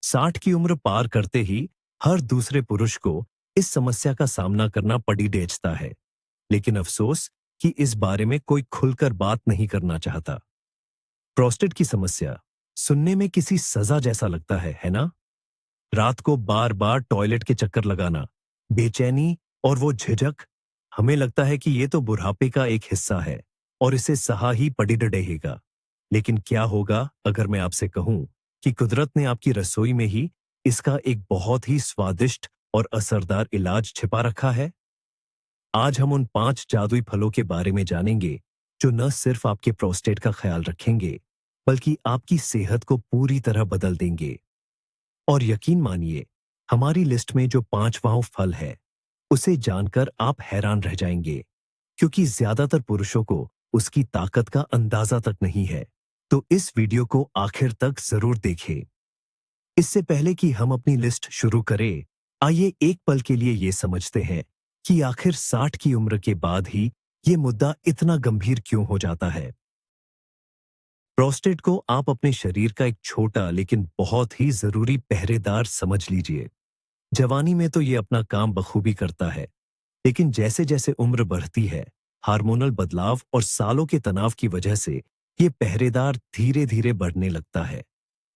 60 की उम्र पार करते ही हर दूसरे पुरुष को इस समस्या का सामना करना पड़ी देता है। लेकिन अफसोस कि इस बारे में कोई खुलकर बात नहीं करना चाहता। प्रोस्टेट की समस्या सुनने में किसी सजा जैसा लगता है ना? रात को बार बार टॉयलेट के चक्कर लगाना, बेचैनी और वो झिझक, हमें लगता है कि ये तो बुढ़ापे का एक हिस्सा है और इसे सहा ही पड़ी रहेगा। लेकिन क्या होगा अगर मैं आपसे कहूं कि कुदरत ने आपकी रसोई में ही इसका एक बहुत ही स्वादिष्ट और असरदार इलाज छिपा रखा है? आज हम उन 5 जादुई फलों के बारे में जानेंगे जो न सिर्फ आपके प्रोस्टेट का ख्याल रखेंगे बल्कि आपकी सेहत को पूरी तरह बदल देंगे। और यकीन मानिए, हमारी लिस्ट में जो 5वां फल है उसे जानकर आप हैरान रह जाएंगे, क्योंकि ज्यादातर पुरुषों को उसकी ताकत का अंदाजा तक नहीं है। तो इस वीडियो को आखिर तक जरूर देखें। इससे पहले कि हम अपनी लिस्ट शुरू करें, आइए एक पल के लिए ये समझते हैं कि आखिर 60 की उम्र के बाद ही ये मुद्दा इतना गंभीर क्यों हो जाता है। प्रोस्टेट को आप अपने शरीर का एक छोटा लेकिन बहुत ही जरूरी पहरेदार समझ लीजिए। जवानी में तो ये अपना काम बखूबी करता है, लेकिन जैसे जैसे उम्र बढ़ती है, हार्मोनल बदलाव और सालों के तनाव की वजह से ये पहरेदार धीरे धीरे बढ़ने लगता है।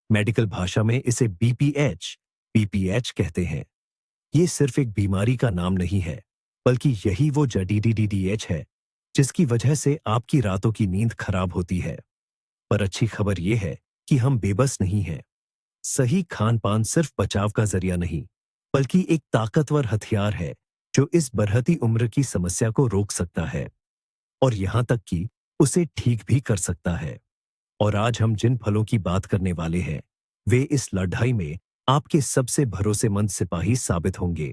मेडिकल भाषा में इसे बीपीएच कहते हैं। ये सिर्फ एक बीमारी का नाम नहीं है, बल्कि यही वो जडीडीडीएच है जिसकी वजह से आपकी रातों की नींद खराब होती है। पर अच्छी खबर यह है कि हम बेबस नहीं हैं। सही खान पान सिर्फ बचाव का जरिया नहीं, बल्कि एक ताकतवर हथियार है जो इस बढ़ती उम्र की समस्या को रोक सकता है और यहां तक कि उसे ठीक भी कर सकता है। और आज हम जिन फलों की बात करने वाले हैं, वे इस लड़ाई में आपके सबसे भरोसेमंद सिपाही साबित होंगे।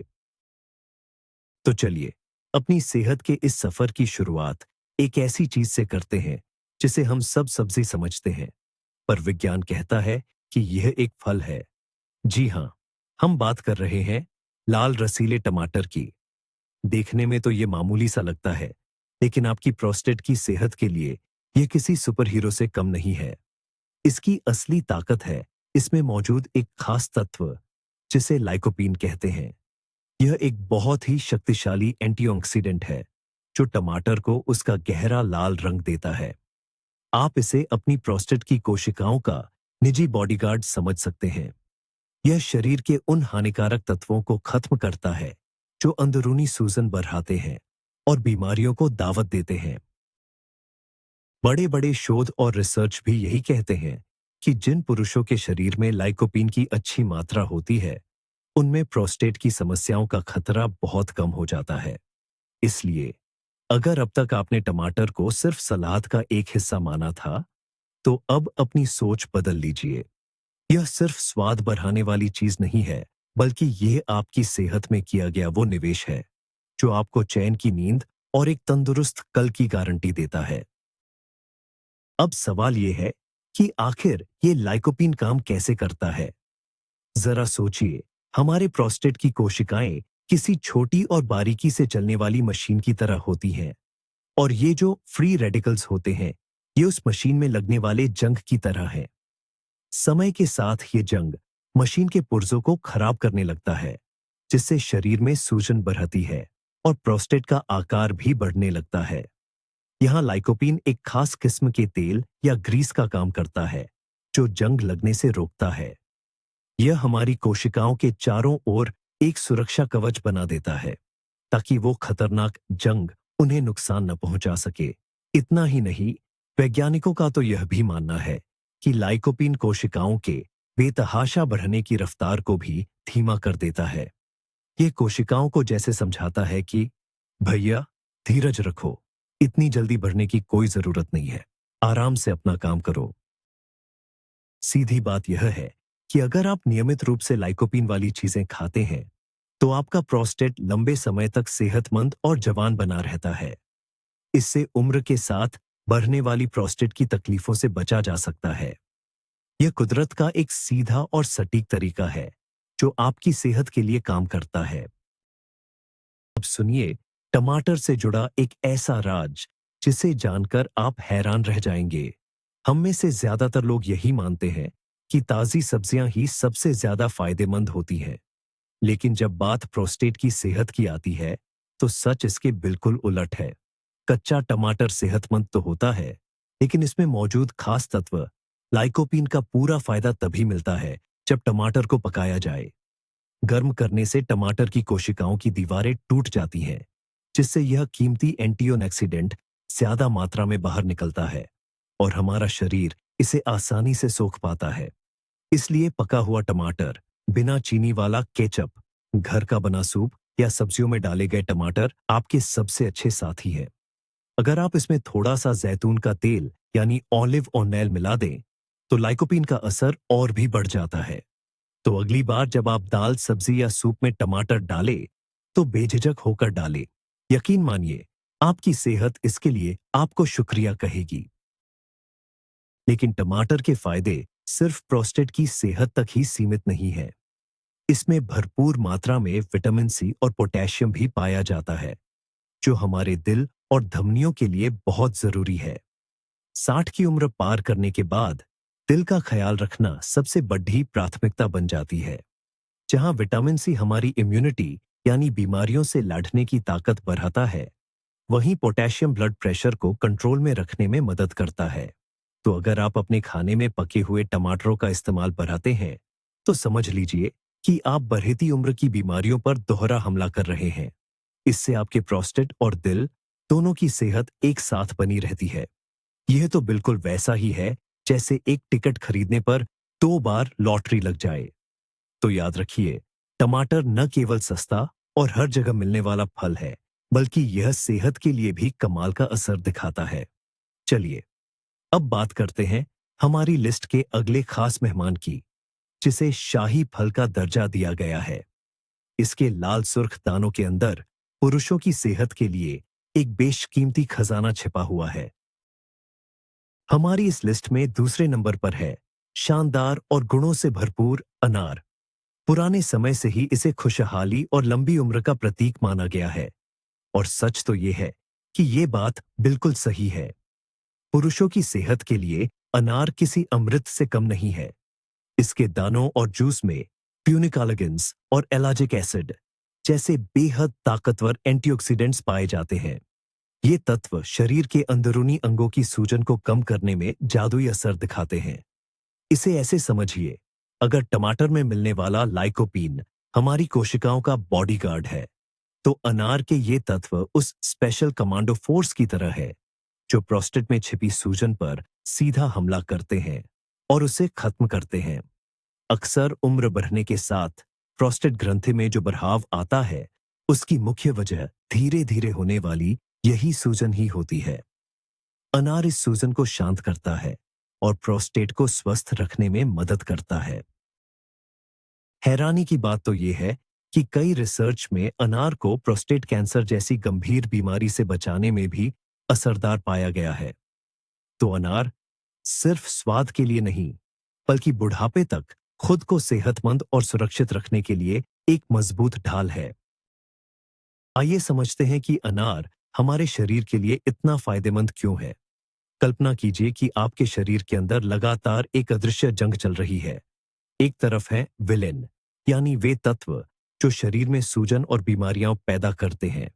तो चलिए, अपनी सेहत के इस सफर की शुरुआत एक ऐसी चीज से करते हैं जिसे हम सब सब्जी समझते हैं, पर विज्ञान कहता है कि यह एक फल है। जी हां, हम बात कर रहे हैं लाल रसीले टमाटर की। देखने में तो यह मामूली सा लगता है, लेकिन आपकी प्रोस्टेट की सेहत के लिए यह किसी सुपर हीरो से कम नहीं है। इसकी असली ताकत है इसमें मौजूद एक खास तत्व जिसे लाइकोपीन कहते हैं। यह एक बहुत ही शक्तिशाली एंटीऑक्सीडेंट है जो टमाटर को उसका गहरा लाल रंग देता है। आप इसे अपनी प्रोस्टेट की कोशिकाओं का निजी बॉडीगार्ड समझ सकते हैं। यह शरीर के उन हानिकारक तत्वों को खत्म करता है जो अंदरूनी सूजन बढ़ाते हैं और बीमारियों को दावत देते हैं। बड़े बड़े शोध और रिसर्च भी यही कहते हैं कि जिन पुरुषों के शरीर में लाइकोपीन की अच्छी मात्रा होती है, उनमें प्रोस्टेट की समस्याओं का खतरा बहुत कम हो जाता है। इसलिए अगर अब तक आपने टमाटर को सिर्फ सलाद का एक हिस्सा माना था, तो अब अपनी सोच बदल लीजिए। यह सिर्फ स्वाद बढ़ाने वाली चीज नहीं है, बल्कि यह आपकी सेहत में किया गया वो निवेश है जो आपको चैन की नींद और एक तंदुरुस्त कल की गारंटी देता है। अब सवाल यह है कि आखिर ये लाइकोपीन काम कैसे करता है। जरा सोचिए, हमारे प्रोस्टेट की कोशिकाएं किसी छोटी और बारीकी से चलने वाली मशीन की तरह होती हैं, और ये जो फ्री रेडिकल्स होते हैं, ये उस मशीन में लगने वाले जंग की तरह है। समय के साथ ये जंग मशीन के पुर्जों को खराब करने लगता है, जिससे शरीर में सूजन बढ़ती है और प्रोस्टेट का आकार भी बढ़ने लगता है। यहाँ लाइकोपीन एक खास किस्म के तेल या ग्रीस का काम करता है जो जंग लगने से रोकता है। यह हमारी कोशिकाओं के चारों ओर एक सुरक्षा कवच बना देता है ताकि वो खतरनाक जंग उन्हें नुकसान न पहुंचा सके। इतना ही नहीं, वैज्ञानिकों का तो यह भी मानना है कि लाइकोपीन कोशिकाओं के बेतहाशा बढ़ने की रफ्तार को भी धीमा कर देता है। यह कोशिकाओं को जैसे समझाता है कि भैया, धीरज रखो, इतनी जल्दी बढ़ने की कोई जरूरत नहीं है, आराम से अपना काम करो। सीधी बात यह है कि अगर आप नियमित रूप से लाइकोपीन वाली चीजें खाते हैं, तो आपका प्रोस्टेट लंबे समय तक सेहतमंद और जवान बना रहता है। इससे उम्र के साथ बढ़ने वाली प्रोस्टेट की तकलीफों से बचा जा सकता है। यह कुदरत का एक सीधा और सटीक तरीका है जो आपकी सेहत के लिए काम करता है। अब सुनिए, टमाटर से जुड़ा एक ऐसा राज जिसे जानकर आप हैरान रह जाएंगे। हम में से ज्यादातर लोग यही मानते हैं कि ताज़ी सब्जियां ही सबसे ज्यादा फायदेमंद होती हैं। लेकिन जब बात प्रोस्टेट की सेहत की आती है, तो सच इसके बिल्कुल उलट है। कच्चा टमाटर सेहतमंद तो होता है, लेकिन इसमें मौजूद खास तत्व लाइकोपीन का पूरा फायदा तभी मिलता है जब टमाटर को पकाया जाए। गर्म करने से टमाटर की कोशिकाओं की दीवारें टूट जाती हैं, जिससे यह कीमती एंटीऑक्सीडेंट ज्यादा मात्रा में बाहर निकलता है और हमारा शरीर इसे आसानी से सोख पाता है। इसलिए पका हुआ टमाटर, बिना चीनी वाला केचप, घर का बना सूप या सब्जियों में डाले गए टमाटर आपके सबसे अच्छे साथी हैं। अगर आप इसमें थोड़ा सा जैतून का तेल यानी ऑलिव ऑयल मिला दें, तो लाइकोपीन का असर और भी बढ़ जाता है। तो अगली बार जब आप दाल, सब्जी या सूप में टमाटर डालें, तो बेझिझक होकर डालें। यकीन मानिए, आपकी सेहत इसके लिए आपको शुक्रिया कहेगी। लेकिन टमाटर के फायदे सिर्फ प्रोस्टेट की सेहत तक ही सीमित नहीं है। इसमें भरपूर मात्रा में विटामिन सी और पोटेशियम भी पाया जाता है, जो हमारे दिल और धमनियों के लिए बहुत जरूरी है। 60 की उम्र पार करने के बाद दिल का ख्याल रखना सबसे बड़ी प्राथमिकता बन जाती है। जहां विटामिन सी हमारी इम्यूनिटी यानी बीमारियों से लड़ने की ताकत बढ़ाता है, वहीं पोटेशियम ब्लड प्रेशर को कंट्रोल में रखने में मदद करता है। तो अगर आप अपने खाने में पके हुए टमाटरों का इस्तेमाल बढ़ाते हैं, तो समझ लीजिए कि आप बढ़ती उम्र की बीमारियों पर दोहरा हमला कर रहे हैं। इससे आपके प्रोस्टेट और दिल दोनों की सेहत एक साथ बनी रहती है। यह तो बिल्कुल वैसा ही है जैसे एक टिकट खरीदने पर 2 बार लॉटरी लग जाए। तो याद रखिए, टमाटर न केवल सस्ता और हर जगह मिलने वाला फल है, बल्कि यह सेहत के लिए भी कमाल का असर दिखाता है। चलिए, अब बात करते हैं हमारी लिस्ट के अगले खास मेहमान की, जिसे शाही फल का दर्जा दिया गया है। इसके लाल सुर्ख दानों के अंदर पुरुषों की सेहत के लिए एक बेशकीमती खजाना छिपा हुआ है। हमारी इस लिस्ट में दूसरे नंबर पर है शानदार और गुणों से भरपूर अनार। पुराने समय से ही इसे खुशहाली और लंबी उम्र का प्रतीक माना गया है। और सच तो यह है कि यह बात बिल्कुल सही है। पुरुषों की सेहत के लिए अनार किसी अमृत से कम नहीं है। इसके दानों और जूस में प्यूनिकालगिन्स और एलाजिक एसिड जैसे बेहद ताकतवर एंटीऑक्सीडेंट्स पाए जाते हैं। ये तत्व शरीर के अंदरूनी अंगों की सूजन को कम करने में जादुई असर दिखाते हैं। इसे ऐसे समझिए, अगर टमाटर में मिलने वाला लाइकोपीन हमारी कोशिकाओं का बॉडीगार्ड है, तो अनार के ये तत्व उस स्पेशल कमांडो फोर्स की तरह है, जो प्रोस्टेट में छिपी सूजन पर सीधा हमला करते हैं और उसे खत्म करते हैं। अक्सर उम्र बढ़ने के साथ प्रोस्टेट ग्रंथि में जो बढ़ाव आता है, उसकी मुख्य वजह धीरे धीरे होने वाली यही सूजन ही होती है। अनार इस सूजन को शांत करता है और प्रोस्टेट को स्वस्थ रखने में मदद करता है। हैरानी की बात तो यह है कि कई रिसर्च में अनार को प्रोस्टेट कैंसर जैसी गंभीर बीमारी से बचाने में भी असरदार पाया गया है। तो अनार सिर्फ स्वाद के लिए नहीं, बल्कि बुढ़ापे तक खुद को सेहतमंद और सुरक्षित रखने के लिए एक मजबूत ढाल है। आइए समझते हैं कि अनार हमारे शरीर के लिए इतना फायदेमंद क्यों है। कल्पना कीजिए कि आपके शरीर के अंदर लगातार एक अदृश्य जंग चल रही है। एक तरफ है विलेन, यानी वे तत्व जो शरीर में सूजन और बीमारियां पैदा करते हैं,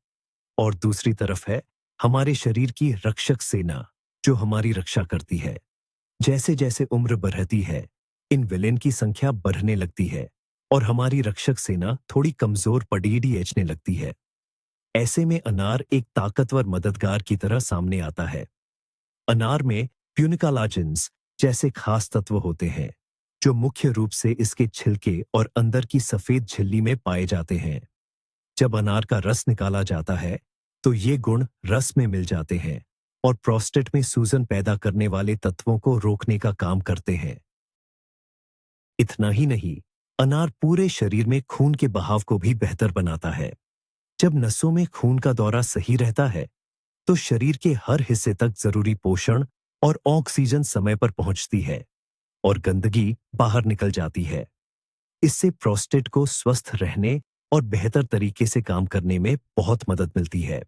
और दूसरी तरफ है हमारे शरीर की रक्षक सेना, जो हमारी रक्षा करती है। जैसे जैसे उम्र बढ़ती है, इन विलेन की संख्या बढ़ने लगती है और हमारी रक्षक सेना थोड़ी कमजोर पड़ीडीएचने लगती है। ऐसे में अनार एक ताकतवर मददगार की तरह सामने आता है। अनार में प्यूनिकालाजिन्स जैसे खास तत्व होते हैं, जो मुख्य रूप से इसके छिलके और अंदर की सफेद झिल्ली में पाए जाते हैं। जब अनार का रस निकाला जाता है, तो ये गुण रस में मिल जाते हैं और प्रोस्टेट में सूजन पैदा करने वाले तत्वों को रोकने का काम करते हैं। इतना ही नहीं, अनार पूरे शरीर में खून के बहाव को भी बेहतर बनाता है। जब नसों में खून का दौरा सही रहता है, तो शरीर के हर हिस्से तक जरूरी पोषण और ऑक्सीजन समय पर पहुंचती है और गंदगी बाहर निकल जाती है। इससे प्रोस्टेट को स्वस्थ रहने और बेहतर तरीके से काम करने में बहुत मदद मिलती है।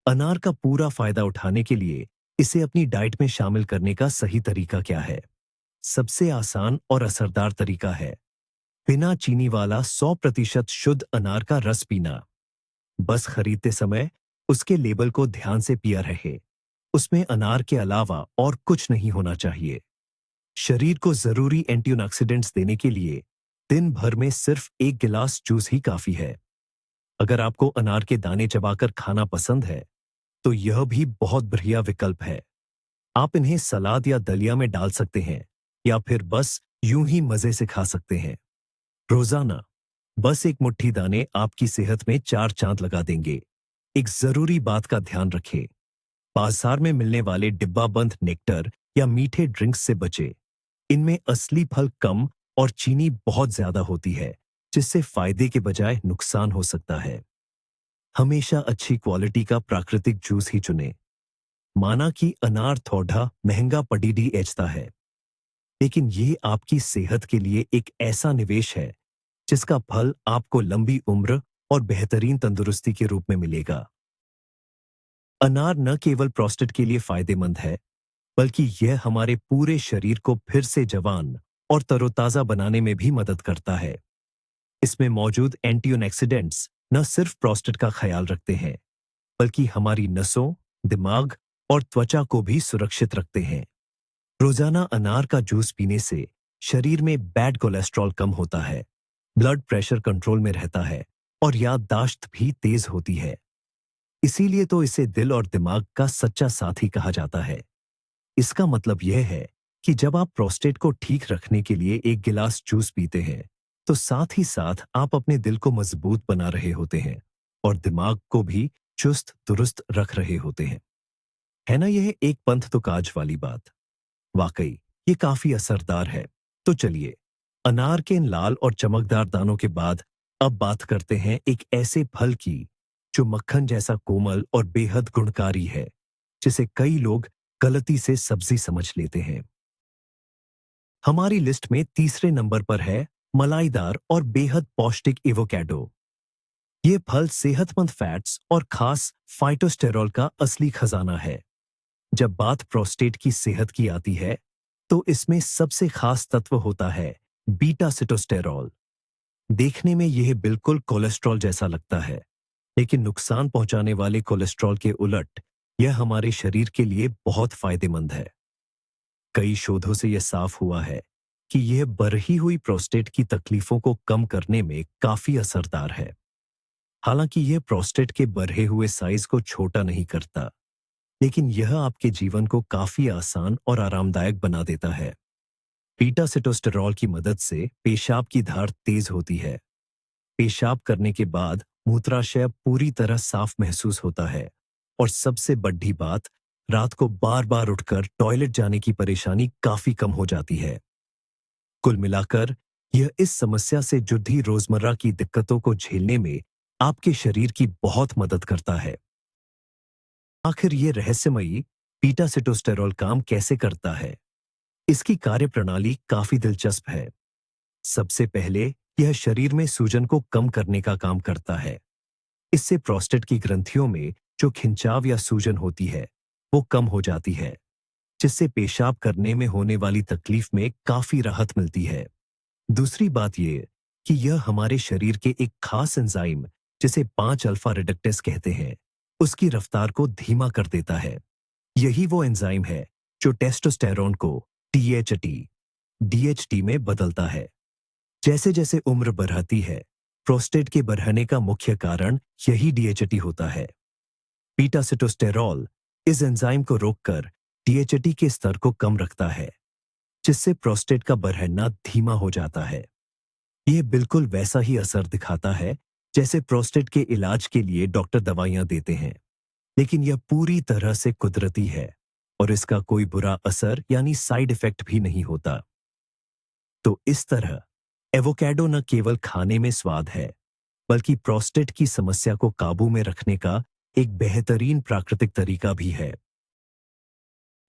अनार का पूरा फायदा उठाने के लिए इसे अपनी डाइट में शामिल करने का सही तरीका क्या है? सबसे आसान और असरदार तरीका है बिना चीनी वाला 100% शुद्ध अनार का रस पीना। बस खरीदते समय उसके लेबल को ध्यान से पिया रहे। उसमें अनार के अलावा और कुछ नहीं होना चाहिए। शरीर को जरूरी एंटीऑक्सीडेंट्स देने के लिए दिन भर में सिर्फ 1 गिलास जूस ही काफी है। अगर आपको अनार के दाने चबाकर खाना पसंद है तो यह भी बहुत बढ़िया विकल्प है। आप इन्हें सलाद या दलिया में डाल सकते हैं या फिर बस यूं ही मजे से खा सकते हैं। रोजाना बस एक मुट्ठी दाने आपकी सेहत में 4 चांद लगा देंगे। एक जरूरी बात का ध्यान रखें, बाजार में मिलने वाले डिब्बा बंद नेक्टर या मीठे ड्रिंक्स से बचें। इनमें असली फल कम और चीनी बहुत ज्यादा होती है, जिससे फायदे के बजाय नुकसान हो सकता है। हमेशा अच्छी क्वालिटी का प्राकृतिक जूस ही चुनें। माना कि अनार थोड़ा महंगा पड़ीडी एचता है, लेकिन ये आपकी सेहत के लिए एक ऐसा निवेश है जिसका फल आपको लंबी उम्र और बेहतरीन तंदुरुस्ती के रूप में मिलेगा। अनार न केवल प्रोस्टेट के लिए फायदेमंद है, बल्कि यह हमारे पूरे शरीर को फिर से जवान और तरोताजा बनाने में भी मदद करता है। इसमें मौजूद एंटीऑक्सीडेंट्स न सिर्फ प्रोस्टेट का ख्याल रखते हैं, बल्कि हमारी नसों, दिमाग और त्वचा को भी सुरक्षित रखते हैं। रोजाना अनार का जूस पीने से शरीर में बैड कोलेस्ट्रॉल कम होता है, ब्लड प्रेशर कंट्रोल में रहता है और याददाश्त भी तेज होती है। इसीलिए तो इसे दिल और दिमाग का सच्चा साथी कहा जाता है। इसका मतलब यह है कि जब आप प्रोस्टेट को ठीक रखने के लिए 1 गिलास जूस पीते हैं, तो साथ ही साथ आप अपने दिल को मजबूत बना रहे होते हैं और दिमाग को भी चुस्त दुरुस्त रख रहे होते हैं। है ना यह एक पंथ तो काज वाली बात। वाकई ये काफी असरदार है। तो चलिए, अनार के इन लाल और चमकदार दानों के बाद अब बात करते हैं एक ऐसे फल की जो मक्खन जैसा कोमल और बेहद गुणकारी है, जिसे कई लोग गलती से सब्जी समझ लेते हैं। हमारी लिस्ट में तीसरे नंबर पर है मलाईदार और बेहद पौष्टिक एवोकैडो। ये फल सेहतमंद फैट्स और खास फाइटोस्टेरॉल का असली खजाना है। जब बात प्रोस्टेट की सेहत की आती है, तो इसमें सबसे खास तत्व होता है बीटा सिटोस्टेरॉल। देखने में यह बिल्कुल कोलेस्ट्रॉल जैसा लगता है, लेकिन नुकसान पहुंचाने वाले कोलेस्ट्रॉल के उलट यह हमारे शरीर के लिए बहुत फायदेमंद है। कई शोधों से यह साफ हुआ है कि यह बढ़ी हुई प्रोस्टेट की तकलीफों को कम करने में काफी असरदार है। हालांकि यह प्रोस्टेट के बढ़े हुए साइज को छोटा नहीं करता, लेकिन यह आपके जीवन को काफी आसान और आरामदायक बना देता है। बीटा सिटोस्टेरॉल की मदद से पेशाब की धार तेज होती है। पेशाब करने के बाद मूत्राशय पूरी तरह साफ महसूस होता है और सबसे बड़ी बात, रात को बार बार उठकर टॉयलेट जाने की परेशानी काफी कम हो जाती है। कुल मिलाकर यह इस समस्या से जुड़ी रोजमर्रा की दिक्कतों को झेलने में आपके शरीर की बहुत मदद करता है। आखिर ये रहस्यमयी बीटा सिटोस्टेरॉल काम कैसे करता है? इसकी कार्यप्रणाली काफी दिलचस्प है। सबसे पहले यह शरीर में सूजन को कम करने का काम करता है। इससे प्रोस्टेट की ग्रंथियों में जो खिंचाव या सूजन होती है, वो कम हो जाती है, जिससे पेशाब करने में होने वाली तकलीफ में काफी राहत मिलती है। दूसरी बात यह कि यह हमारे शरीर के एक खास एंजाइम, जिसे 5 अल्फा रिडक्टेस कहते हैं, उसकी रफ्तार को धीमा कर देता है। यही वो एंजाइम है जो टेस्टोस्टेरोन को टीएचटी, डीएचटी में बदलता है। जैसे जैसे उम्र बढ़ती है, प्रोस्टेट के बढ़ने का मुख्य कारण यही डीएचटी होता है। बीटा सिटोस्टेरॉल इस एंजाइम को रोककर डीएचटी के स्तर को कम रखता है, जिससे प्रोस्टेट का बढ़ना धीमा हो जाता है। यह बिल्कुल वैसा ही असर दिखाता है जैसे प्रोस्टेट के इलाज के लिए डॉक्टर दवाइयां देते हैं, लेकिन यह पूरी तरह से कुदरती है और इसका कोई बुरा असर यानी साइड इफेक्ट भी नहीं होता। तो इस तरह एवोकैडो न केवल खाने में स्वाद है, बल्कि प्रोस्टेट की समस्या को काबू में रखने का एक बेहतरीन प्राकृतिक तरीका भी है।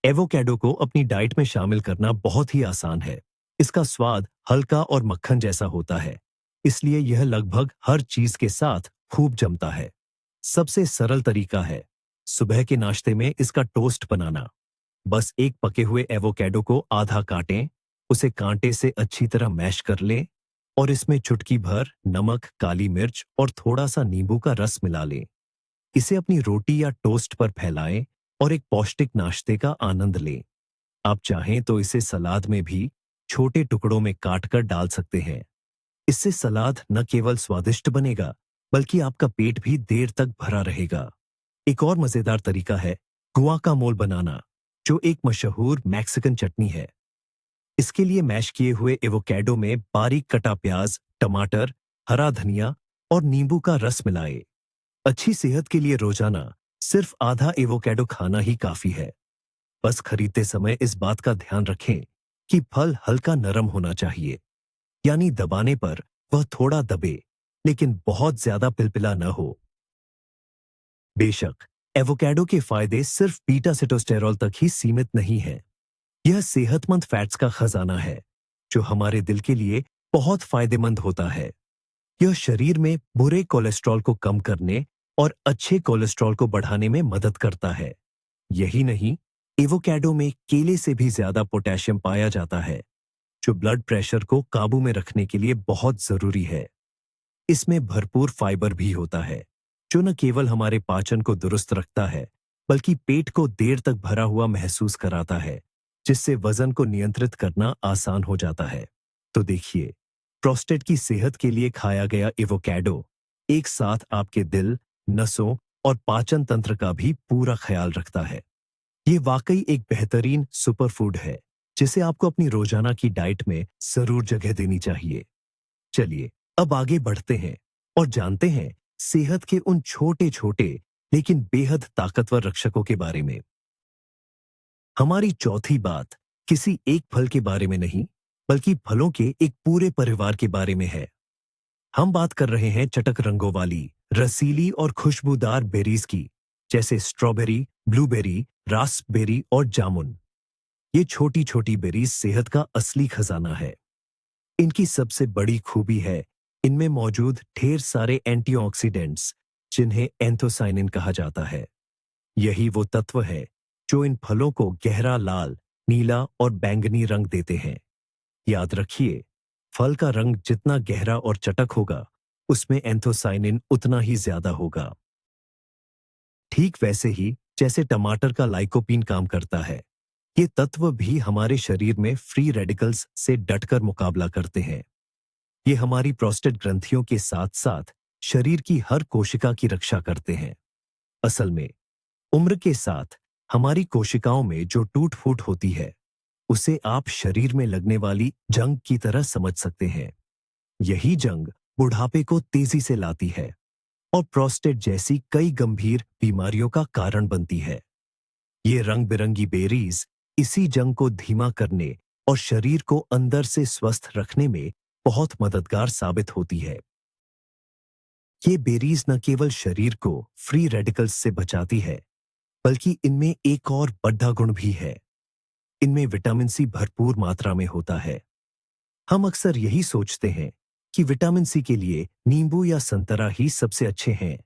एवोकैडो को अपनी डाइट में शामिल करना बहुत ही आसान है। इसका स्वाद हल्का और मक्खन जैसा होता है, इसलिए यह लगभग हर चीज के साथ खूब जमता है। सबसे सरल तरीका है सुबह के नाश्ते में इसका टोस्ट बनाना। बस एक पके हुए एवोकैडो को आधा काटें, उसे कांटे से अच्छी तरह मैश कर लें और इसमें चुटकी भर नमक, काली मिर्च और थोड़ा सा नींबू का रस मिला लें। इसे अपनी रोटी या टोस्ट पर फैलाएं और एक पौष्टिक नाश्ते का आनंद लें। आप चाहें तो इसे सलाद में भी छोटे टुकड़ों में काट कर डाल सकते हैं। इससे सलाद न केवल स्वादिष्ट बनेगा, बल्कि आपका पेट भी देर तक भरा रहेगा। एक और मजेदार तरीका है गुआकामोल बनाना, जो एक मशहूर मैक्सिकन चटनी है। इसके लिए मैश किए हुए एवोकेडो में बारीक कटा प्याज, टमाटर, हरा धनिया और नींबू का रस मिलाएं। अच्छी सेहत के लिए रोजाना सिर्फ आधा एवोकेडो खाना ही काफी है। बस खरीदते समय इस बात का ध्यान रखें कि फल हल्का नरम होना चाहिए, यानी दबाने पर वह थोड़ा दबे, लेकिन बहुत ज्यादा पिलपिला न हो। बेशक, एवोकेडो के फायदे सिर्फ बीटा सिटोस्टेरॉल तक ही सीमित नहीं हैं। यह सेहतमंद फैट्स का खजाना है, जो हमारे दिल के लिए बहुत फायदेमंद होता है। यह शरीर में बुरे कोलेस्ट्रॉल को कम करने और अच्छे कोलेस्ट्रॉल को बढ़ाने में मदद करता है। यही नहीं, एवोकेडो में केले से भी ज्यादा पोटेशियम पाया जाता है, जो ब्लड प्रेशर को काबू में रखने के लिए बहुत जरूरी है। इसमें भरपूर फाइबर भी होता है, जो न केवल हमारे पाचन को दुरुस्त रखता है, बल्कि पेट को देर तक भरा हुआ महसूस कराता है, जिससे वजन को नियंत्रित करना आसान हो जाता है। तो देखिए, प्रोस्टेट की सेहत के लिए खाया गया एवोकेडो एक साथ आपके दिल, नसों और पाचन तंत्र का भी पूरा ख्याल रखता है। ये वाकई एक बेहतरीन सुपरफूड है, जिसे आपको अपनी रोजाना की डाइट में जरूर जगह देनी चाहिए। चलिए, अब आगे बढ़ते हैं और जानते हैं सेहत के उन छोटे छोटे लेकिन बेहद ताकतवर रक्षकों के बारे में। हमारी चौथी बात किसी एक फल के बारे में नहीं, बल्कि फलों के एक पूरे परिवार के बारे में है। हम बात कर रहे हैं चटक रंगों वाली, रसीली और खुशबूदार बेरीज की, जैसे स्ट्रॉबेरी, ब्लूबेरी, रास्पबेरी और जामुन। ये छोटी छोटी बेरीज सेहत का असली खजाना है। इनकी सबसे बड़ी खूबी है इनमें मौजूद ढेर सारे एंटीऑक्सीडेंट्स, जिन्हें एंथोसाइनिन कहा जाता है। यही वो तत्व है जो इन फलों को गहरा लाल, नीला और बैंगनी रंग देते हैं। याद रखिए, फल का रंग जितना गहरा और चटक होगा, उसमें एंथोसाइनिन उतना ही ज्यादा होगा। ठीक वैसे ही जैसे टमाटर का लाइकोपीन काम करता है, ये तत्व भी हमारे शरीर में फ्री रेडिकल्स से डटकर मुकाबला करते हैं। ये हमारी प्रोस्टेट ग्रंथियों के साथ साथ शरीर की हर कोशिका की रक्षा करते हैं। असल में, उम्र के साथ हमारी कोशिकाओं में जो टूट फूट होती है, उसे आप शरीर में लगने वाली जंग की तरह समझ सकते हैं। यही जंग बुढ़ापे को तेजी से लाती है और प्रोस्टेट जैसी कई गंभीर बीमारियों का कारण बनती है। ये रंग बिरंगी बेरीज इसी जंग को धीमा करने और शरीर को अंदर से स्वस्थ रखने में बहुत मददगार साबित होती है। ये बेरीज न केवल शरीर को फ्री रेडिकल्स से बचाती है, बल्कि इनमें एक और बड़ा गुण भी है। इनमें विटामिन सी भरपूर मात्रा में होता है। हम अक्सर यही सोचते हैं कि विटामिन सी के लिए नींबू या संतरा ही सबसे अच्छे हैं,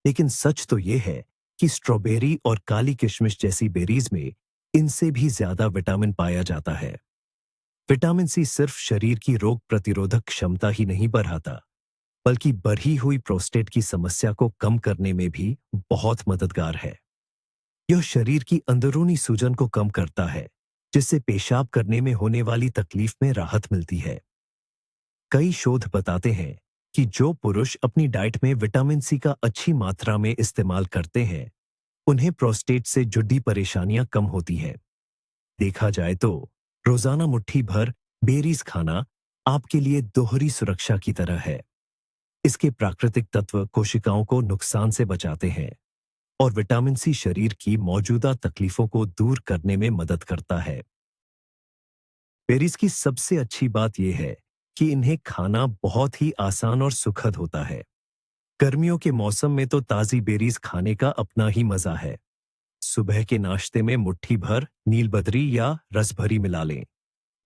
लेकिन सच तो यह है कि स्ट्रॉबेरी और काली किशमिश जैसी बेरीज में इनसे भी ज्यादा विटामिन पाया जाता है। विटामिन सी सिर्फ शरीर की रोग प्रतिरोधक क्षमता ही नहीं बढ़ाता, बल्कि बढ़ी हुई प्रोस्टेट की समस्या को कम करने में भी बहुत मददगार है। यह शरीर की अंदरूनी सूजन को कम करता है, जिससे पेशाब करने में होने वाली तकलीफ में राहत मिलती है। कई शोध बताते हैं कि जो पुरुष अपनी डाइट में विटामिन सी का अच्छी मात्रा में इस्तेमाल करते हैं, उन्हें प्रोस्टेट से जुड़ी परेशानियां कम होती हैं। देखा जाए तो रोजाना मुट्ठी भर बेरीज खाना आपके लिए दोहरी सुरक्षा की तरह है। इसके प्राकृतिक तत्व कोशिकाओं को नुकसान से बचाते हैं और विटामिन सी शरीर की मौजूदा तकलीफों को दूर करने में मदद करता है। बेरीज की सबसे अच्छी बात यह है कि इन्हें खाना बहुत ही आसान और सुखद होता है। गर्मियों के मौसम में तो ताजी बेरीज खाने का अपना ही मजा है। सुबह के नाश्ते में मुट्ठी भर नीलबदरी या रसभरी मिला लें,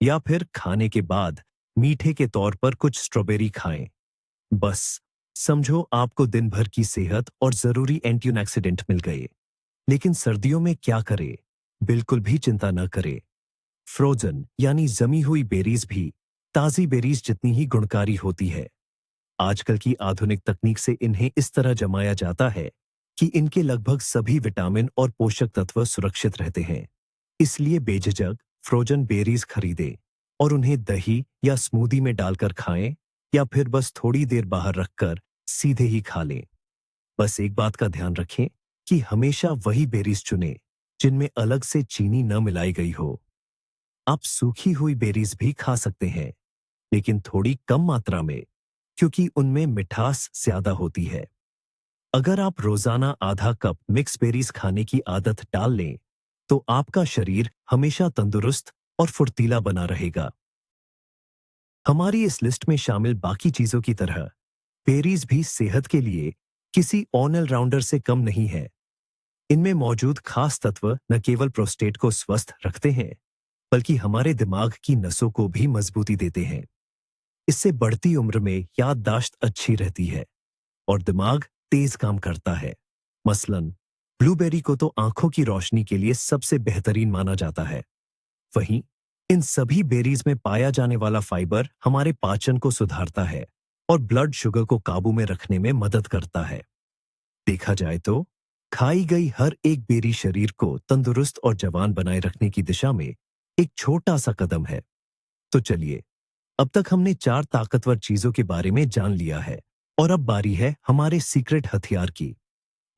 या फिर खाने के बाद मीठे के तौर पर कुछ स्ट्रॉबेरी खाएं। बस समझो आपको दिन भर की सेहत और जरूरी एंटीऑक्सीडेंट मिल गए। लेकिन सर्दियों में क्या करें? बिल्कुल भी चिंता न करें। फ्रोजन यानी जमी हुई बेरीज भी ताजी बेरीज जितनी ही गुणकारी होती है। आजकल की आधुनिक तकनीक से इन्हें इस तरह जमाया जाता है कि इनके लगभग सभी विटामिन और पोषक तत्व सुरक्षित रहते हैं। इसलिए बेझिझक फ्रोजन बेरीज खरीदें और उन्हें दही या स्मूदी में डालकर खाएं या फिर बस थोड़ी देर बाहर रखकर सीधे ही खा लें। बस एक बात का ध्यान रखें कि हमेशा वही बेरीज चुनें जिनमें अलग से चीनी न मिलाई गई हो। आप सूखी हुई बेरीज भी खा सकते हैं, लेकिन थोड़ी कम मात्रा में, क्योंकि उनमें मिठास ज्यादा होती है। अगर आप रोजाना आधा कप मिक्स बेरीज खाने की आदत डाल लें, तो आपका शरीर हमेशा तंदुरुस्त और फुर्तीला बना रहेगा। हमारी इस लिस्ट में शामिल बाकी चीजों की तरह बेरीज भी सेहत के लिए किसी ऑल राउंडर से कम नहीं है। इनमें मौजूद खास तत्व न केवल प्रोस्टेट को स्वस्थ रखते हैं, बल्कि हमारे दिमाग की नसों को भी मजबूती देते हैं। इससे बढ़ती उम्र में याददाश्त अच्छी रहती है और दिमाग तेज काम करता है। मसलन ब्लूबेरी को तो आंखों की रोशनी के लिए सबसे बेहतरीन माना जाता है। वहीं इन सभी बेरीज में पाया जाने वाला फाइबर हमारे पाचन को सुधारता है और ब्लड शुगर को काबू में रखने में मदद करता है। देखा जाए तो खाई गई हर एक बेरी शरीर को तंदुरुस्त और जवान बनाए रखने की दिशा में एक छोटा सा कदम है। तो चलिए, अब तक हमने 4 ताकतवर चीजों के बारे में जान लिया है और अब बारी है हमारे सीक्रेट हथियार की।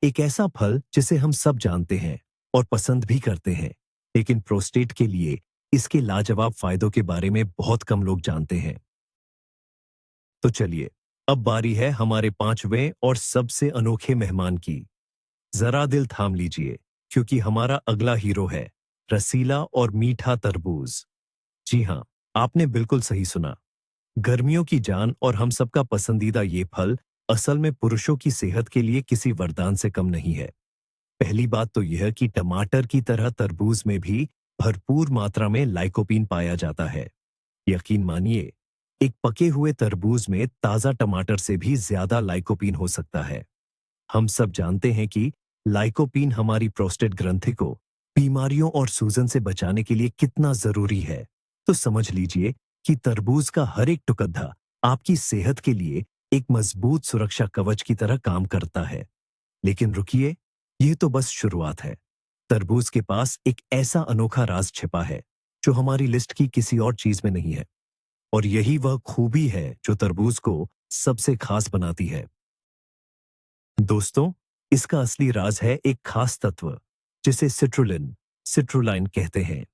एक ऐसा फल जिसे हम सब जानते हैं और पसंद भी करते हैं, लेकिन प्रोस्टेट के लिए इसके लाजवाब फायदों के बारे में बहुत कम लोग जानते हैं। तो चलिए, अब बारी है हमारे 5वें और सबसे अनोखे मेहमान की। जरा दिल थाम लीजिए, क्योंकि हमारा अगला हीरो है रसीला और मीठा तरबूज। जी हाँ, आपने बिल्कुल सही सुना। गर्मियों की जान और हम सबका पसंदीदा ये फल असल में पुरुषों की सेहत के लिए किसी वरदान से कम नहीं है। पहली बात तो यह कि टमाटर की तरह तरबूज में भी भरपूर मात्रा में लाइकोपीन पाया जाता है। यकीन मानिए, एक पके हुए तरबूज में ताजा टमाटर से भी ज्यादा लाइकोपीन हो सकता है। हम सब जानते हैं कि लाइकोपीन हमारी प्रोस्टेट ग्रंथि को बीमारियों और सूजन से बचाने के लिए कितना जरूरी है। तो समझ लीजिए कि तरबूज का हर एक टुकड़ा आपकी सेहत के लिए एक मजबूत सुरक्षा कवच की तरह काम करता है। लेकिन रुकिए, यह तो बस शुरुआत है। तरबूज के पास एक ऐसा अनोखा राज छिपा है जो हमारी लिस्ट की किसी और चीज में नहीं है, और यही वह खूबी है जो तरबूज को सबसे खास बनाती है। दोस्तों, इसका असली राज है एक खास तत्व जिसे सिट्रुलाइन कहते हैं।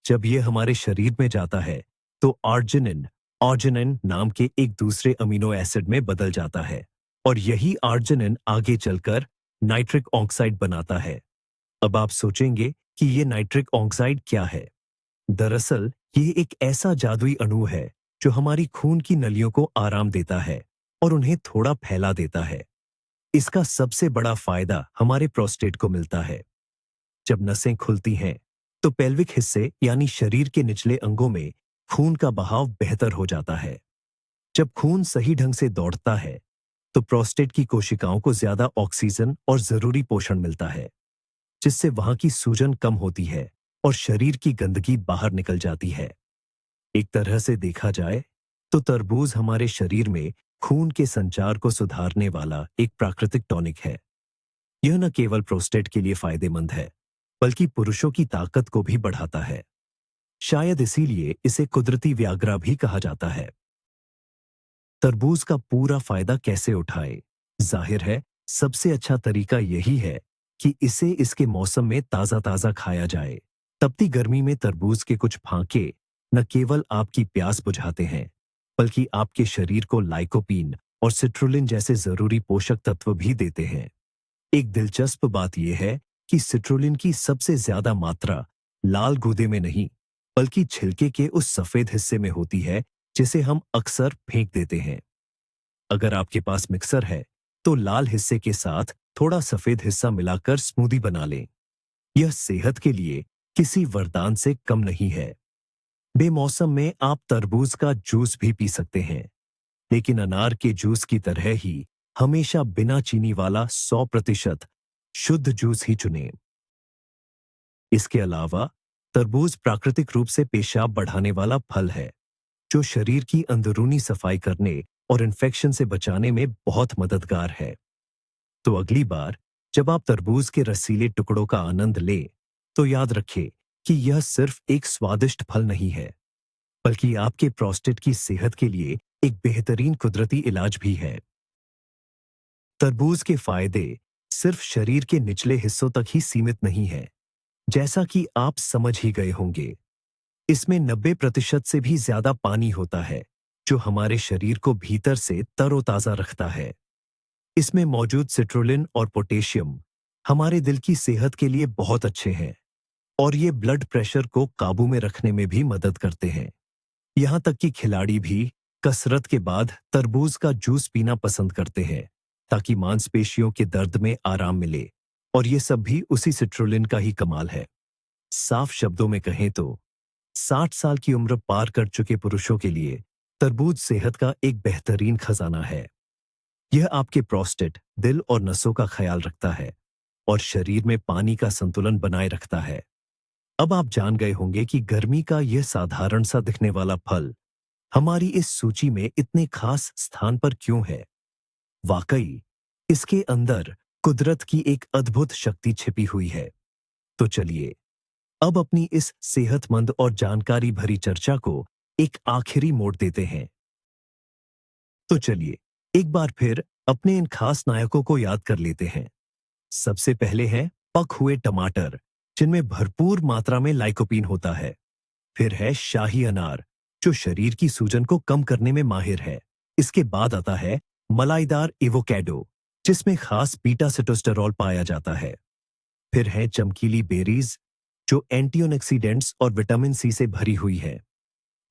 जब यह हमारे शरीर में जाता है तो आर्जिनिन नाम के एक दूसरे अमीनो एसिड में बदल जाता है, और यही आर्जिनिन आगे चलकर नाइट्रिक ऑक्साइड बनाता है। अब आप सोचेंगे कि यह नाइट्रिक ऑक्साइड क्या है। दरअसल ये एक ऐसा जादुई अणु है जो हमारी खून की नलियों को आराम देता है और उन्हें थोड़ा फैला देता है। इसका सबसे बड़ा फायदा हमारे प्रोस्टेट को मिलता है। जब नसें खुलती हैं तो पेल्विक हिस्से यानी शरीर के निचले अंगों में खून का बहाव बेहतर हो जाता है। जब खून सही ढंग से दौड़ता है तो प्रोस्टेट की कोशिकाओं को ज्यादा ऑक्सीजन और जरूरी पोषण मिलता है, जिससे वहां की सूजन कम होती है और शरीर की गंदगी बाहर निकल जाती है। एक तरह से देखा जाए तो तरबूज हमारे शरीर में खून के संचार को सुधारने वाला एक प्राकृतिक टॉनिक है। यह न केवल प्रोस्टेट के लिए फायदेमंद है, बल्कि पुरुषों की ताकत को भी बढ़ाता है। शायद इसीलिए इसे कुदरती व्याग्रा भी कहा जाता है। तरबूज का पूरा फायदा कैसे उठाएं? जाहिर है, सबसे अच्छा तरीका यही है कि इसे इसके मौसम में ताजा ताजा खाया जाए। तपती गर्मी में तरबूज के कुछ फांके न केवल आपकी प्यास बुझाते हैं, बल्कि आपके शरीर को लाइकोपीन और सिट्रुलिन जैसे जरूरी पोषक तत्व भी देते हैं। एक दिलचस्प बात यह है कि सिट्रुलिन की सबसे ज्यादा मात्रा लाल गूदे में नहीं, बल्कि छिलके के उस सफेद हिस्से में होती है जिसे हम अक्सर फेंक देते हैं। अगर आपके पास मिक्सर है तो लाल हिस्से के साथ थोड़ा सफेद हिस्सा मिलाकर स्मूदी बना लें। यह सेहत के लिए किसी वरदान से कम नहीं है। बेमौसम में आप तरबूज का जूस भी पी सकते हैं, लेकिन अनार के जूस की तरह ही हमेशा बिना चीनी वाला 100% शुद्ध जूस ही चुनें। इसके अलावा तरबूज प्राकृतिक रूप से पेशाब बढ़ाने वाला फल है, जो शरीर की अंदरूनी सफाई करने और इन्फेक्शन से बचाने में बहुत मददगार है। तो अगली बार जब आप तरबूज के रसीले टुकड़ों का आनंद लें, तो याद रखें कि यह सिर्फ एक स्वादिष्ट फल नहीं है, बल्कि आपके प्रोस्टेट की सेहत के लिए एक बेहतरीन कुदरती इलाज भी है। तरबूज के फायदे सिर्फ शरीर के निचले हिस्सों तक ही सीमित नहीं है, जैसा कि आप समझ ही गए होंगे। इसमें 90% से भी ज्यादा पानी होता है, जो हमारे शरीर को भीतर से तरोताजा रखता है। इसमें मौजूद सिट्रुलिन और पोटेशियम हमारे दिल की सेहत के लिए बहुत अच्छे हैं, और ये ब्लड प्रेशर को काबू में रखने में भी मदद करते हैं। यहाँ तक कि खिलाड़ी भी कसरत के बाद तरबूज का जूस पीना पसंद करते हैं, ताकि मांसपेशियों के दर्द में आराम मिले, और ये सब भी उसी सिट्रुलिन का ही कमाल है। साफ शब्दों में कहें तो 60 साल की उम्र पार कर चुके पुरुषों के लिए तरबूज सेहत का एक बेहतरीन खजाना है। यह आपके प्रोस्टेट, दिल और नसों का ख्याल रखता है और शरीर में पानी का संतुलन बनाए रखता है। अब आप जान गए होंगे कि गर्मी का यह साधारण सा दिखने वाला फल हमारी इस सूची में इतने खास स्थान पर क्यों है। वाकई इसके अंदर कुदरत की एक अद्भुत शक्ति छिपी हुई है। तो चलिए अब अपनी इस सेहतमंद और जानकारी भरी चर्चा को एक आखिरी मोड़ देते हैं। तो चलिए एक बार फिर अपने इन खास नायकों को याद कर लेते हैं। सबसे पहले है पक हुए टमाटर, जिनमें भरपूर मात्रा में लाइकोपीन होता है। फिर है शाही अनार, जो शरीर की सूजन को कम करने में माहिर है। इसके बाद आता है मलाईदार एवोकेडो, जिसमें खास बीटा सिटोस्टेरॉल पाया जाता है। फिर है चमकीली बेरीज, जो एंटीऑक्सीडेंट्स और विटामिन सी से भरी हुई है।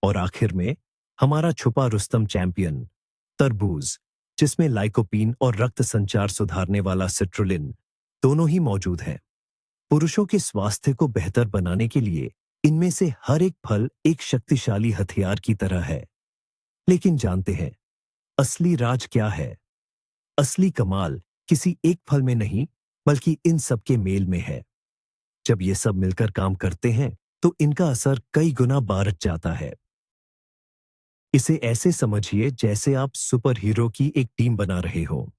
और आखिर में हमारा छुपा रुस्तम चैंपियन तरबूज, जिसमें लाइकोपीन और रक्त संचार सुधारने वाला सिट्रुलिन दोनों ही मौजूद हैं। पुरुषों के स्वास्थ्य को बेहतर बनाने के लिए इनमें से हर एक फल एक शक्तिशाली हथियार की तरह है। लेकिन जानते हैं असली राज क्या है? असली कमाल किसी एक फल में नहीं, बल्कि इन सब के मेल में है। जब ये सब मिलकर काम करते हैं, तो इनका असर कई गुना बढ़ जाता है। इसे ऐसे समझिए जैसे आप सुपर हीरो की एक टीम बना रहे हो।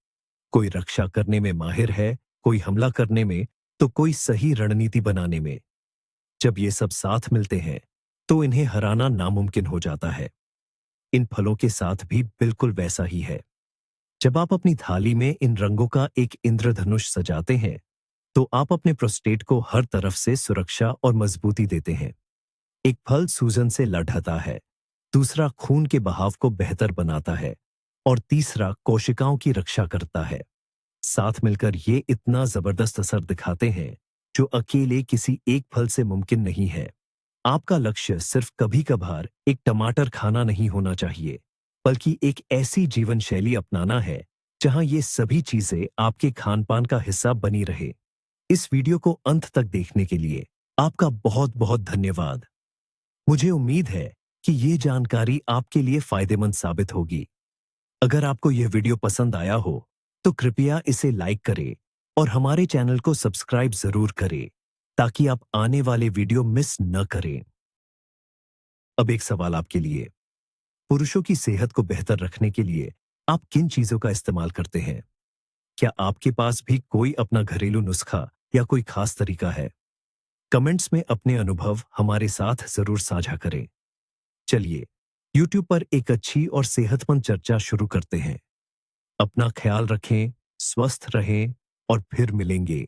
कोई रक्षा करने में माहिर है, कोई हमला करने में, तो कोई सही रणनीति बनाने में। जब ये सब साथ मिलते हैं, तो इन्हें हराना नामुमकिन हो जाता है। इन फलों के साथ भी बिल्कुल वैसा ही है। जब आप अपनी थाली में इन रंगों का एक इंद्रधनुष सजाते हैं, तो आप अपने प्रोस्टेट को हर तरफ से सुरक्षा और मजबूती देते हैं। एक फल सूजन से लड़ता है, दूसरा खून के बहाव को बेहतर बनाता है, और तीसरा कोशिकाओं की रक्षा करता है। साथ मिलकर ये इतना जबरदस्त असर दिखाते हैं, जो अकेले किसी एक फल से मुमकिन नहीं है। आपका लक्ष्य सिर्फ कभी कभार एक टमाटर खाना नहीं होना चाहिए, बल्कि एक ऐसी जीवन शैली अपनाना है जहां ये सभी चीजें आपके खानपान का हिस्सा बनी रहे। इस वीडियो को अंत तक देखने के लिए आपका बहुत बहुत धन्यवाद। मुझे उम्मीद है कि ये जानकारी आपके लिए फायदेमंद साबित होगी। अगर आपको यह वीडियो पसंद आया हो, तो कृपया इसे लाइक करें और हमारे चैनल को सब्सक्राइब जरूर करें, ताकि आप आने वाले वीडियो मिस न करें। अब एक सवाल आपके लिए। पुरुषों की सेहत को बेहतर रखने के लिए आप किन चीजों का इस्तेमाल करते हैं? क्या आपके पास भी कोई अपना घरेलू नुस्खा या कोई खास तरीका है? कमेंट्स में अपने अनुभव हमारे साथ जरूर साझा करें। चलिए YouTube पर एक अच्छी और सेहतमंद चर्चा शुरू करते हैं। अपना ख्याल रखें, स्वस्थ रहें, और फिर मिलेंगे।